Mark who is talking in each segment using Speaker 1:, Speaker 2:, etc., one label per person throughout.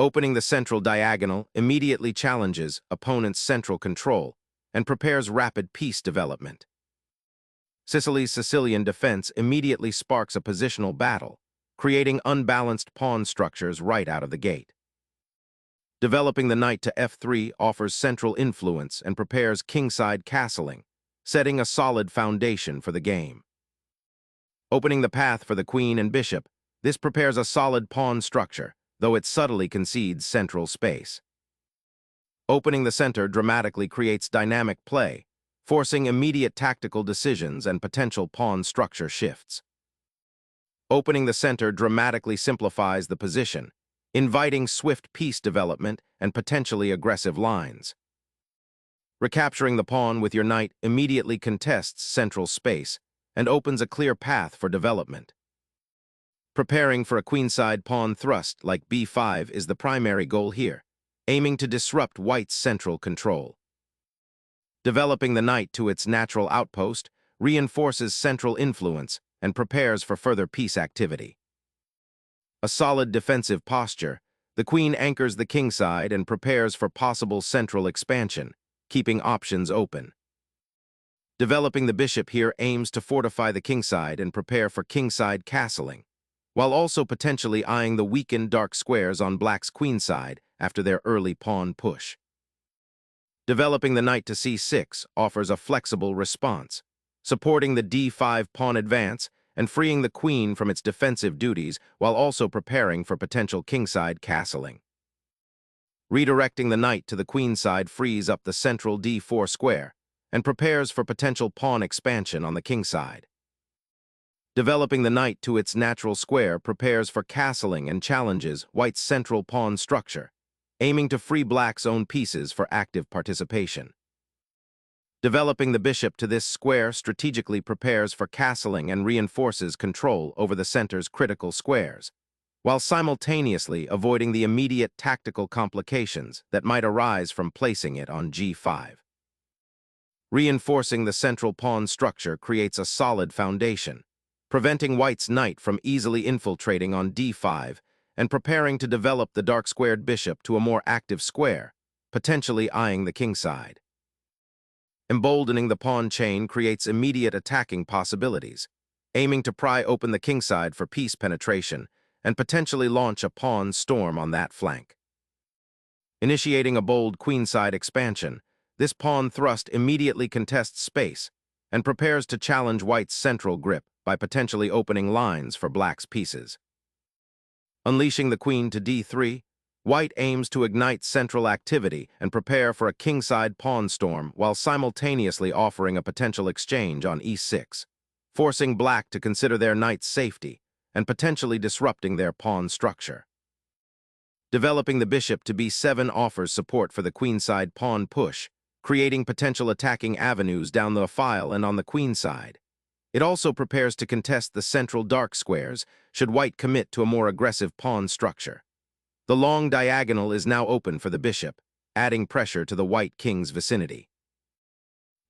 Speaker 1: Opening the central diagonal immediately challenges opponent's central control and prepares rapid piece development. Sicily's Sicilian defense immediately sparks a positional battle, creating unbalanced pawn structures right out of the gate. Developing the knight to f3 offers central influence and prepares kingside castling, setting a solid foundation for the game. Opening the path for the queen and bishop, this prepares a solid pawn structure, though it subtly concedes central space. Opening the center dramatically creates dynamic play, forcing immediate tactical decisions and potential pawn structure shifts. Opening the center dramatically simplifies the position, inviting swift piece development and potentially aggressive lines. Recapturing the pawn with your knight immediately contests central space and opens a clear path for development. Preparing for a queenside pawn thrust like b5 is the primary goal here, aiming to disrupt white's central control. Developing the knight to its natural outpost reinforces central influence and prepares for further piece activity. A solid defensive posture, the queen anchors the kingside and prepares for possible central expansion, keeping options open. Developing the bishop here aims to fortify the kingside and prepare for kingside castling, while also potentially eyeing the weakened dark squares on black's queenside after their early pawn push. Developing the knight to c6 offers a flexible response, supporting the d5 pawn advance and freeing the queen from its defensive duties while also preparing for potential kingside castling. Redirecting the knight to the queenside frees up the central d4 square and prepares for potential pawn expansion on the kingside. Developing the knight to its natural square prepares for castling and challenges white's central pawn structure, aiming to free black's own pieces for active participation. Developing the bishop to this square strategically prepares for castling and reinforces control over the center's critical squares, while simultaneously avoiding the immediate tactical complications that might arise from placing it on g5. Reinforcing the central pawn structure creates a solid foundation, preventing white's knight from easily infiltrating on d5 and preparing to develop the dark-squared bishop to a more active square, potentially eyeing the kingside. Emboldening the pawn chain creates immediate attacking possibilities, aiming to pry open the kingside for piece penetration and potentially launch a pawn storm on that flank. Initiating a bold queenside expansion, this pawn thrust immediately contests space and prepares to challenge white's central grip by potentially opening lines for black's pieces. Unleashing the queen to d3, white aims to ignite central activity and prepare for a kingside pawn storm while simultaneously offering a potential exchange on e6, forcing black to consider their knight's safety and potentially disrupting their pawn structure. Developing the bishop to b7 offers support for the queenside pawn push, creating potential attacking avenues down the file and on the queenside. It also prepares to contest the central dark squares should white commit to a more aggressive pawn structure. The long diagonal is now open for the bishop, adding pressure to the white king's vicinity.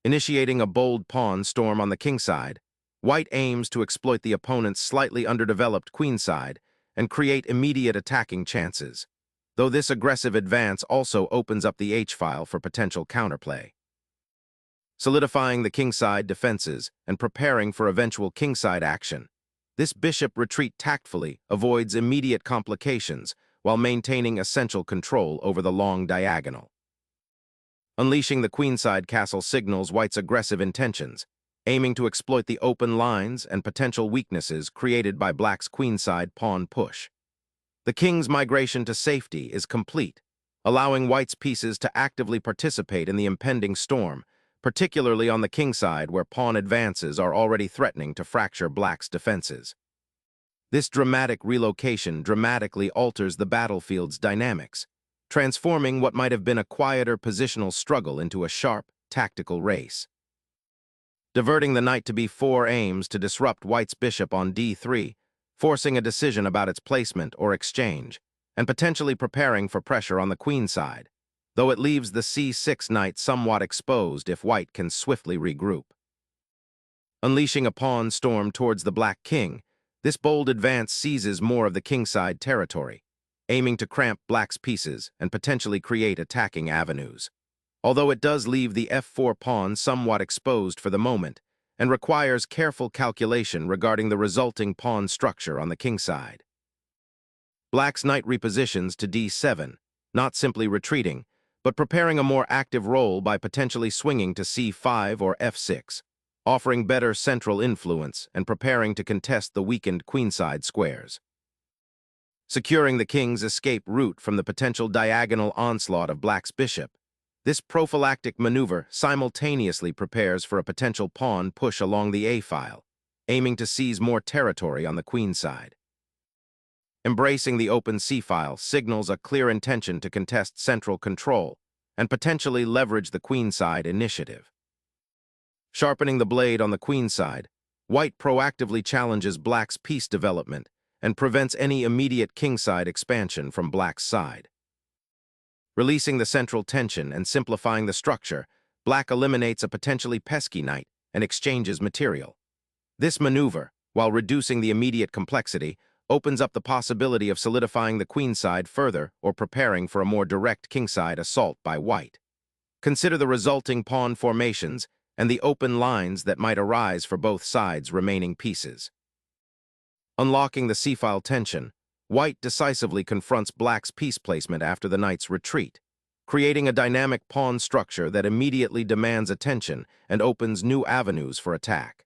Speaker 1: Initiating a bold pawn storm on the kingside, white aims to exploit the opponent's slightly underdeveloped queenside and create immediate attacking chances, though this aggressive advance also opens up the h-file for potential counterplay. Solidifying the kingside defenses and preparing for eventual kingside action, this bishop retreat tactfully avoids immediate complications while maintaining essential control over the long diagonal. Unleashing the queenside castle signals white's aggressive intentions, aiming to exploit the open lines and potential weaknesses created by black's queenside pawn push. The king's migration to safety is complete, allowing white's pieces to actively participate in the impending storm, particularly on the kingside where pawn advances are already threatening to fracture black's defenses. This dramatic relocation dramatically alters the battlefield's dynamics, transforming what might have been a quieter positional struggle into a sharp, tactical race. Diverting the knight to b4 aims to disrupt white's bishop on d3, forcing a decision about its placement or exchange, and potentially preparing for pressure on the queenside, though it leaves the c6 knight somewhat exposed if white can swiftly regroup. Unleashing a pawn storm towards the black king, this bold advance seizes more of the kingside territory, aiming to cramp black's pieces and potentially create attacking avenues. Although it does leave the f4 pawn somewhat exposed for the moment and requires careful calculation regarding the resulting pawn structure on the kingside. Black's knight repositions to d7, not simply retreating, but preparing a more active role by potentially swinging to c5 or f6, offering better central influence and preparing to contest the weakened queenside squares. Securing the king's escape route from the potential diagonal onslaught of black's bishop, this prophylactic maneuver simultaneously prepares for a potential pawn push along the a-file, aiming to seize more territory on the queenside. Embracing the open c-file signals a clear intention to contest central control and potentially leverage the queenside initiative. Sharpening the blade on the queenside, white proactively challenges black's piece development and prevents any immediate kingside expansion from black's side. Releasing the central tension and simplifying the structure, black eliminates a potentially pesky knight and exchanges material. This maneuver, while reducing the immediate complexity, opens up the possibility of solidifying the queenside further or preparing for a more direct kingside assault by white. Consider the resulting pawn formations and the open lines that might arise for both sides' remaining pieces. Unlocking the c-file tension, white decisively confronts black's piece placement after the knight's retreat, creating a dynamic pawn structure that immediately demands attention and opens new avenues for attack.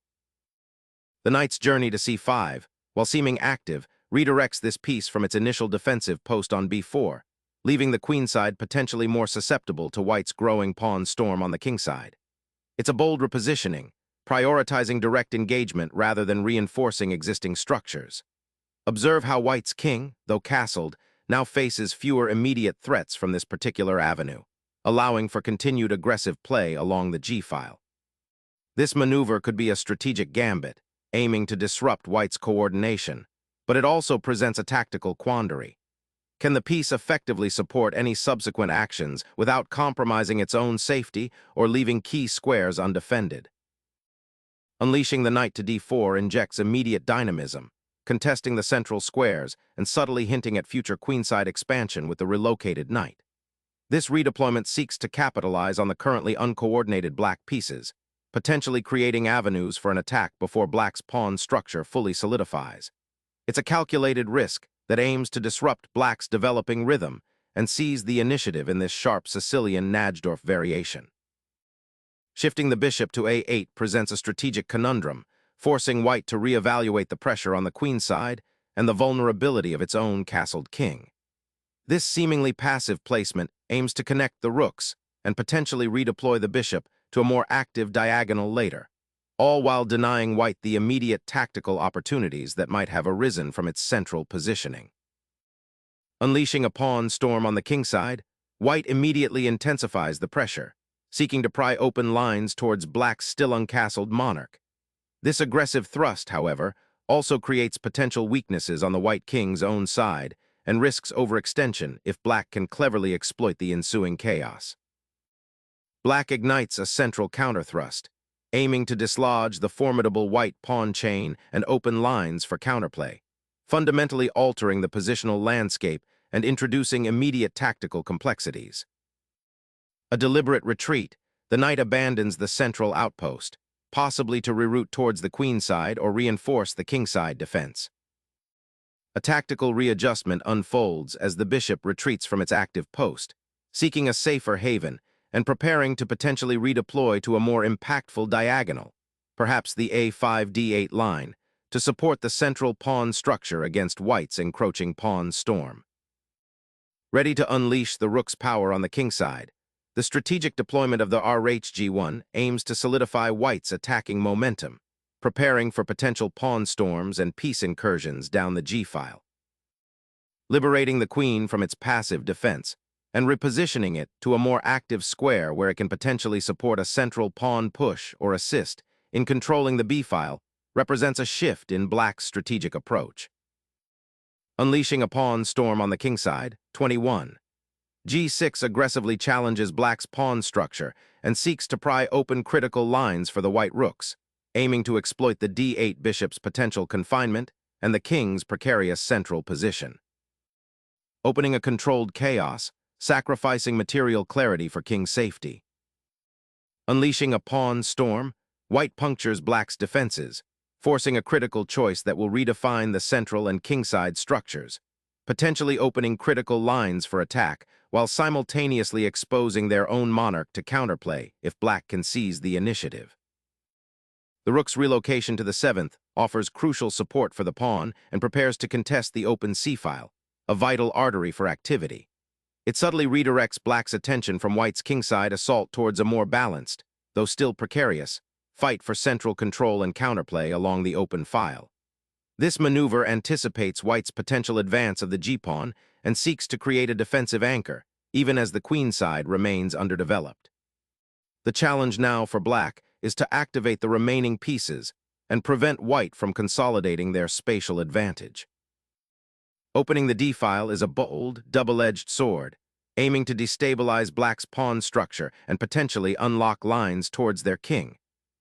Speaker 1: The knight's journey to c5, while seeming active, redirects this piece from its initial defensive post on b4, leaving the queenside potentially more susceptible to white's growing pawn storm on the kingside. It's a bold repositioning, prioritizing direct engagement rather than reinforcing existing structures. Observe how white's king, though castled, now faces fewer immediate threats from this particular avenue, allowing for continued aggressive play along the g-file. This maneuver could be a strategic gambit, aiming to disrupt white's coordination, but it also presents a tactical quandary. Can the piece effectively support any subsequent actions without compromising its own safety or leaving key squares undefended? Unleashing the knight to d4 injects immediate dynamism, contesting the central squares and subtly hinting at future queenside expansion with the relocated knight. This redeployment seeks to capitalize on the currently uncoordinated black pieces, potentially creating avenues for an attack before black's pawn structure fully solidifies. It's a calculated risk that aims to disrupt black's developing rhythm and seize the initiative in this sharp Sicilian Najdorf variation. Shifting the bishop to a8 presents a strategic conundrum, forcing white to reevaluate the pressure on the queenside and the vulnerability of its own castled king. This seemingly passive placement aims to connect the rooks and potentially redeploy the bishop to a more active diagonal later, all while denying white the immediate tactical opportunities that might have arisen from its central positioning. Unleashing a pawn storm on the kingside, white immediately intensifies the pressure, seeking to pry open lines towards black's still uncastled monarch. This aggressive thrust, however, also creates potential weaknesses on the white king's own side and risks overextension if black can cleverly exploit the ensuing chaos. Black ignites a central counterthrust, aiming to dislodge the formidable white pawn chain and open lines for counterplay, fundamentally altering the positional landscape and introducing immediate tactical complexities. A deliberate retreat, the knight abandons the central outpost, possibly to reroute towards the queenside or reinforce the kingside defense. A tactical readjustment unfolds as the bishop retreats from its active post, seeking a safer haven and preparing to potentially redeploy to a more impactful diagonal, perhaps the a5-d8 line, to support the central pawn structure against white's encroaching pawn storm. Ready to unleash the rook's power on the kingside, the strategic deployment of the rhg1 aims to solidify white's attacking momentum, preparing for potential pawn storms and piece incursions down the g-file. Liberating the queen from its passive defense and repositioning it to a more active square where it can potentially support a central pawn push or assist in controlling the b-file represents a shift in black's strategic approach. Unleashing a pawn storm on the kingside, 21. G6 aggressively challenges black's pawn structure and seeks to pry open critical lines for the white rooks, aiming to exploit the d8 bishop's potential confinement and the king's precarious central position. opening a controlled chaos, sacrificing material clarity for king's safety. Unleashing a pawn storm, white punctures black's defenses, forcing a critical choice that will redefine the central and kingside structures, potentially opening critical lines for attack while simultaneously exposing their own monarch to counterplay if black can seize the initiative. The rook's relocation to the 7th offers crucial support for the pawn and prepares to contest the open c-file, a vital artery for activity. It subtly redirects black's attention from white's kingside assault towards a more balanced, though still precarious, fight for central control and counterplay along the open file. This maneuver anticipates white's potential advance of the g-pawn and seeks to create a defensive anchor, even as the queenside remains underdeveloped. The challenge now for black is to activate the remaining pieces and prevent white from consolidating their spatial advantage. Opening the d-file is a bold, double-edged sword, aiming to destabilize black's pawn structure and potentially unlock lines towards their king,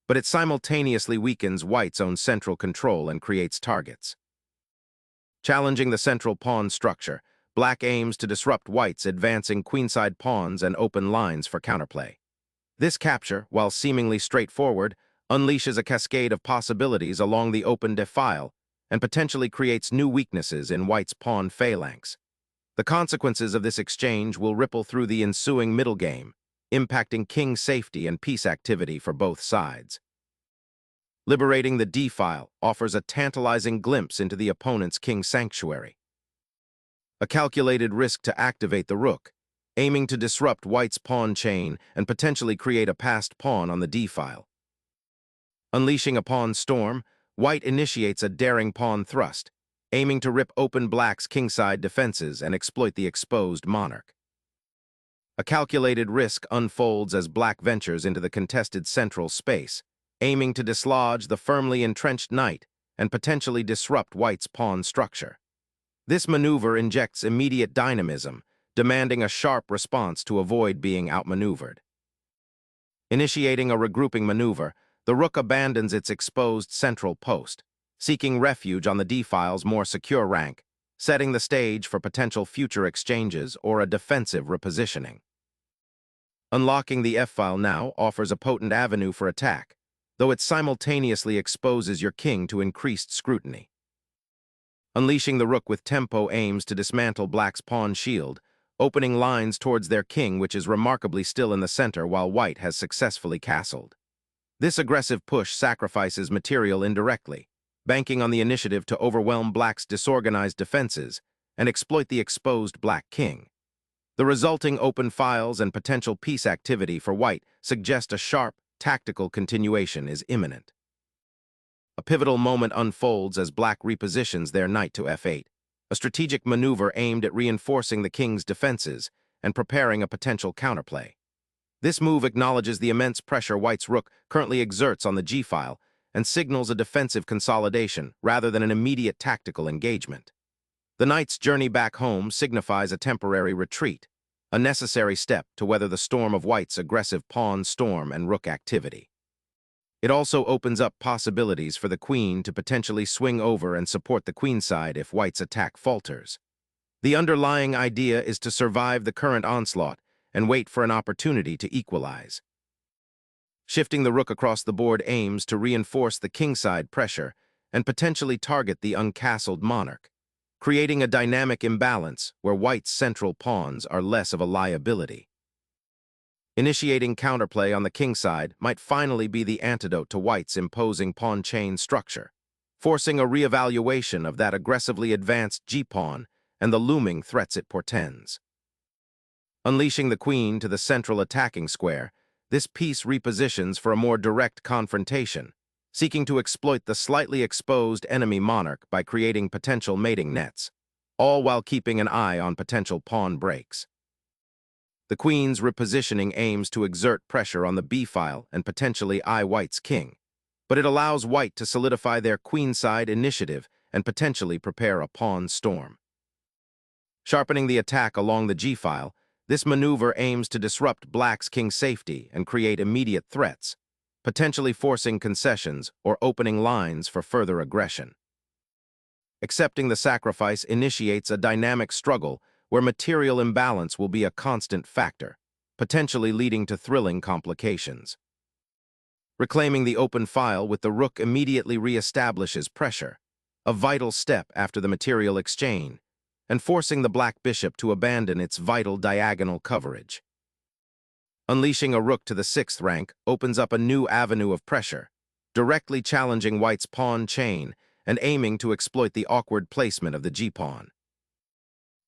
Speaker 1: but it simultaneously weakens white's own central control and creates targets. Challenging the central pawn structure, black aims to disrupt white's advancing queenside pawns and open lines for counterplay. This capture, while seemingly straightforward, unleashes a cascade of possibilities along the open d-file and potentially creates new weaknesses in white's pawn phalanx. The consequences of this exchange will ripple through the ensuing middle game, impacting king's safety and peace activity for both sides. Liberating the d-file offers a tantalizing glimpse into the opponent's king sanctuary. A calculated risk to activate the rook, aiming to disrupt white's pawn chain and potentially create a passed pawn on the d-file. Unleashing a pawn storm, white initiates a daring pawn thrust, aiming to rip open black's kingside defenses and exploit the exposed monarch. A calculated risk unfolds as black ventures into the contested central space, aiming to dislodge the firmly entrenched knight and potentially disrupt white's pawn structure. This maneuver injects immediate dynamism, demanding a sharp response to avoid being outmaneuvered. Initiating a regrouping maneuver, the rook abandons its exposed central post, seeking refuge on the d-file's more secure rank, setting the stage for potential future exchanges or a defensive repositioning. Unlocking the f-file now offers a potent avenue for attack, though it simultaneously exposes your king to increased scrutiny. Unleashing the rook with tempo aims to dismantle black's pawn shield, opening lines towards their king, which is remarkably still in the center while white has successfully castled. This aggressive push sacrifices material indirectly, banking on the initiative to overwhelm black's disorganized defenses and exploit the exposed black king. The resulting open files and potential peace activity for white suggest a sharp, tactical continuation is imminent. A pivotal moment unfolds as black repositions their knight to f8, a strategic maneuver aimed at reinforcing the king's defenses and preparing a potential counterplay. This move acknowledges the immense pressure white's rook currently exerts on the g-file and signals a defensive consolidation rather than an immediate tactical engagement. The knight's journey back home signifies a temporary retreat, a necessary step to weather the storm of white's aggressive pawn storm and rook activity. It also opens up possibilities for the queen to potentially swing over and support the queenside if white's attack falters. The underlying idea is to survive the current onslaught and wait for an opportunity to equalize. Shifting the rook across the board aims to reinforce the kingside pressure and potentially target the uncastled monarch, creating a dynamic imbalance where white's central pawns are less of a liability. Initiating counterplay on the kingside might finally be the antidote to white's imposing pawn chain structure, forcing a reevaluation of that aggressively advanced g-pawn and the looming threats it portends. Unleashing the queen to the central attacking square, this piece repositions for a more direct confrontation, seeking to exploit the slightly exposed enemy monarch by creating potential mating nets, all while keeping an eye on potential pawn breaks. The queen's repositioning aims to exert pressure on the b-file and potentially white's king, but it allows white to solidify their queenside initiative and potentially prepare a pawn storm. Sharpening the attack along the g-file, this maneuver aims to disrupt black's king safety and create immediate threats, potentially forcing concessions or opening lines for further aggression. Accepting the sacrifice initiates a dynamic struggle where material imbalance will be a constant factor, potentially leading to thrilling complications. Reclaiming the open file with the rook immediately re-establishes pressure, a vital step after the material exchange, and forcing the black bishop to abandon its vital diagonal coverage. Unleashing a rook to the 6th rank opens up a new avenue of pressure, directly challenging white's pawn chain and aiming to exploit the awkward placement of the g-pawn.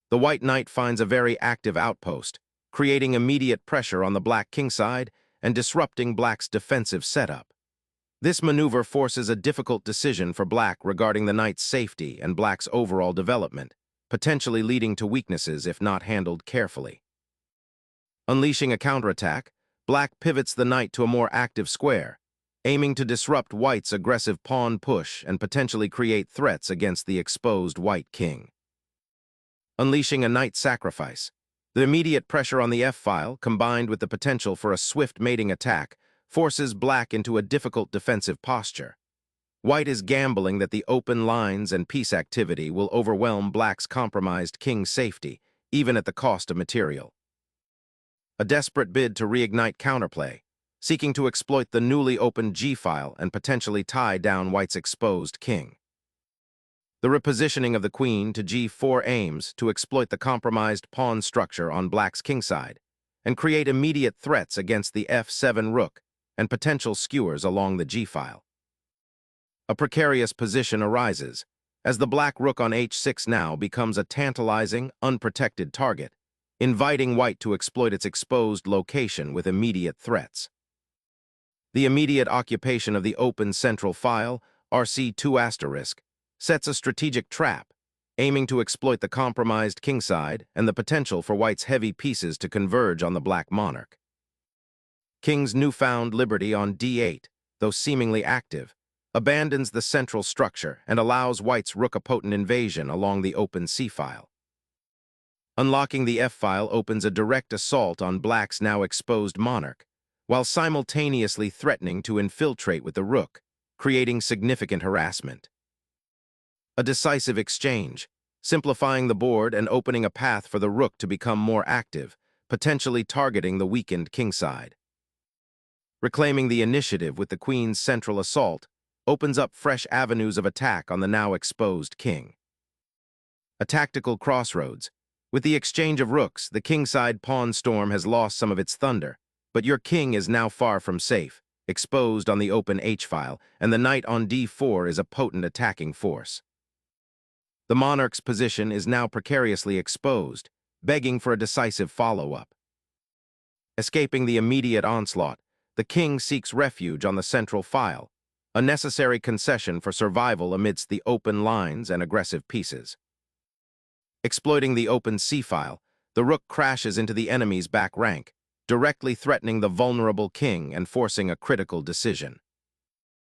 Speaker 1: The white knight finds a very active outpost, creating immediate pressure on the black kingside and disrupting black's defensive setup. This maneuver forces a difficult decision for black regarding the knight's safety and black's overall development, potentially leading to weaknesses if not handled carefully. Unleashing a counterattack, black pivots the knight to a more active square, aiming to disrupt white's aggressive pawn push and potentially create threats against the exposed white king. Unleashing a knight sacrifice, the immediate pressure on the f-file, combined with the potential for a swift mating attack, forces black into a difficult defensive posture. White is gambling that the open lines and piece activity will overwhelm black's compromised king's safety, even at the cost of material. A desperate bid to reignite counterplay, seeking to exploit the newly opened g-file and potentially tie down white's exposed king. The repositioning of the queen to g4 aims to exploit the compromised pawn structure on black's kingside and create immediate threats against the f7 rook and potential skewers along the g-file. A precarious position arises, as the black rook on h6 now becomes a tantalizing, unprotected target, inviting white to exploit its exposed location with immediate threats. The immediate occupation of the open central file, RC2*, sets a strategic trap, aiming to exploit the compromised kingside and the potential for white's heavy pieces to converge on the black monarch. King's newfound liberty on d8, though seemingly active, abandons the central structure and allows white's rook-a-potent invasion along the open c-file. Unlocking the f-file opens a direct assault on black's now exposed monarch, while simultaneously threatening to infiltrate with the rook, creating significant harassment. A decisive exchange, simplifying the board and opening a path for the rook to become more active, potentially targeting the weakened kingside. Reclaiming the initiative with the queen's central assault opens up fresh avenues of attack on the now exposed king. A tactical crossroads. With the exchange of rooks, the kingside pawn storm has lost some of its thunder, but your king is now far from safe, exposed on the open h-file, and the knight on d4 is a potent attacking force. The monarch's position is now precariously exposed, begging for a decisive follow-up. Escaping the immediate onslaught, the king seeks refuge on the central file, a necessary concession for survival amidst the open lines and aggressive pieces. Exploiting the open c-file, the rook crashes into the enemy's back rank, directly threatening the vulnerable king and forcing a critical decision.